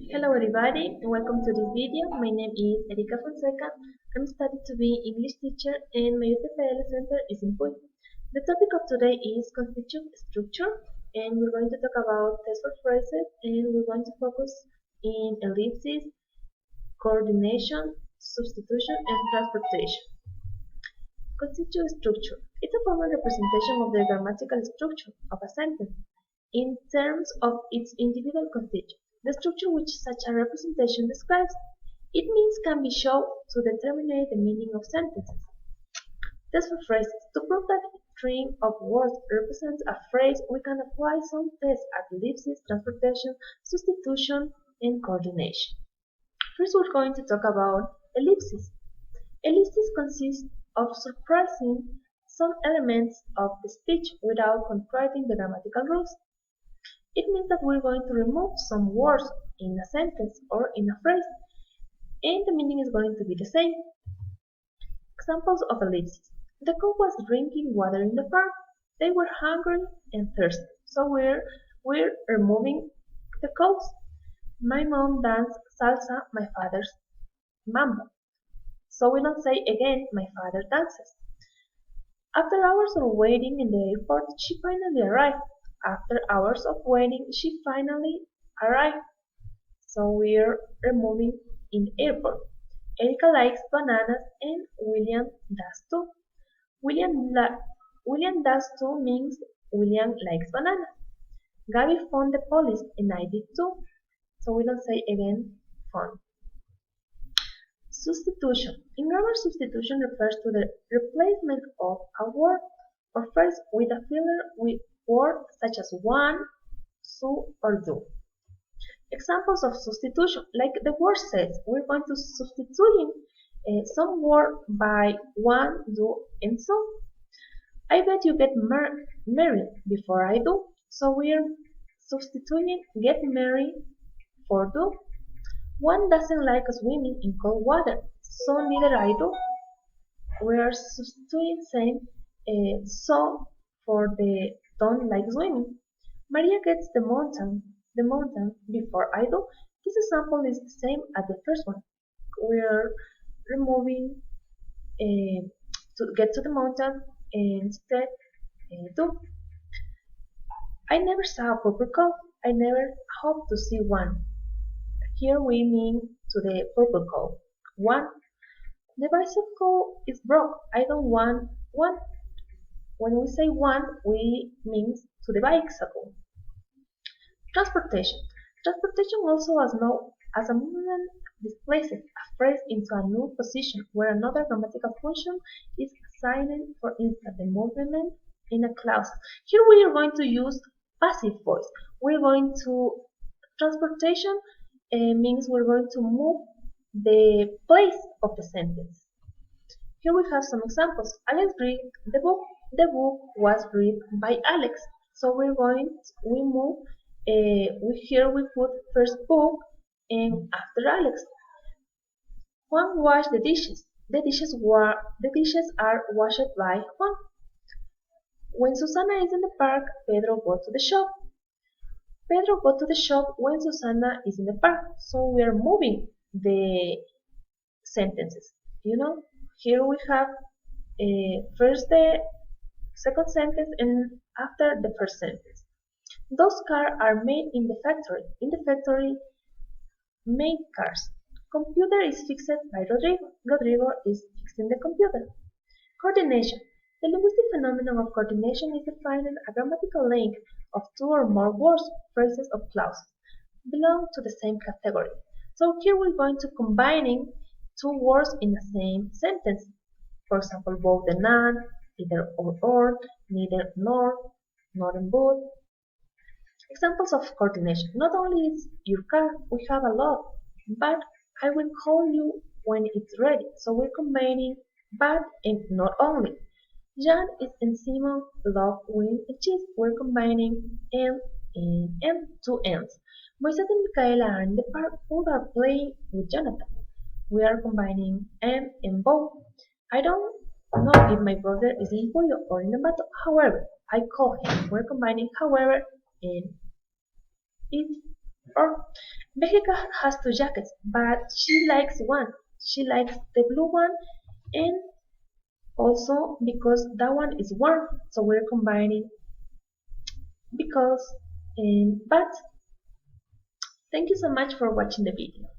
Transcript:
Hello everybody and welcome to this video. My name is Erika Fonseca. I'm studying to be English teacher and my UTPL center is in Puy. The topic of today is constituent structure and we're going to talk about test for phrases and we're going to focus in ellipses, coordination, substitution and transportation. Constituent structure. It's a formal representation of the grammatical structure of a sentence in terms of its individual constituents. The structure which such a representation describes, it means can be shown to determine the meaning of sentences. Test for phrases. To prove that a string of words represents a phrase, we can apply some tests at ellipses, transportation, substitution, and coordination. First, we're going to talk about ellipses. Ellipses consist of surprising some elements of the speech without contradicting the grammatical rules. It means that we're going to remove some words in a sentence or in a phrase, and the meaning is going to be the same. Examples of ellipses. The cow was drinking water in the park. They were hungry and thirsty, so we're removing the cows. My mom danced salsa, my father's mambo. So we don't say again, my father dances. After hours of waiting in the airport, she finally arrived. After hours of waiting, she finally arrived. So we're removing in airport. Erika likes bananas and William does too. William does too means William likes bananas. Gabby phoned the police and I did too. So we don't say again phone. Substitution. In grammar, substitution refers to the replacement of a word or phrase with a filler with words such as one, so, or do. Examples of substitution, like the word says, we're going to substitute some word by one, do, and so. I bet you get married before I do, so we're substituting get married for do. One doesn't like swimming in cold water, so neither I do. We are substituting same so for the don't like swimming. Maria gets the mountain before I do. This example is the same as the first one. We are removing to get to the mountain and instead do. I never saw a purple cow. I never hope to see one. Here we mean to the purple cow. One. The bicycle is broke. I don't want one. When we say want, we mean to the bicycle. Transportation. Transportation also is known as a movement displaces a phrase into a new position where another grammatical function is assigned, for instance, the movement in a clause. Here we are going to use passive voice. We're going to transportation means we're going to move the place of the sentence. Here we have some examples. Alex read the book. The book was read by Alex. So we move. Here we put first book and after Alex. Juan washed the dishes. The dishes are washed by Juan. When Susana is in the park, Pedro goes to the shop. Pedro goes to the shop when Susana is in the park. So we are moving the sentences. Here we have first the second sentence and after the first sentence. Those cars are made in the factory. In the factory, made cars. Computer is fixed by Rodrigo. Rodrigo is fixing the computer. Coordination. The linguistic phenomenon of coordination is defined as a grammatical link of two or more words, phrases, or clauses belong to the same category. So here we're going to combining two words in the same sentence. For example, both and not, either or, neither nor, not and both. Examples of coordination. Not only is your car, we have a lot, but I will call you when it's ready. So we're combining but and not only. Jan is and Simon love wine and cheese. We're combining and two ends. Moises and Micaela are in the park. Both are playing with Jonathan. We are combining and both. I don't know if my brother is in Julio or in Ambato. However, I call him. We're combining however and it or Mexica has two jackets, but she likes one. She likes the blue one, and also because that one is warm. So we're combining because and but. Thank you so much for watching the video.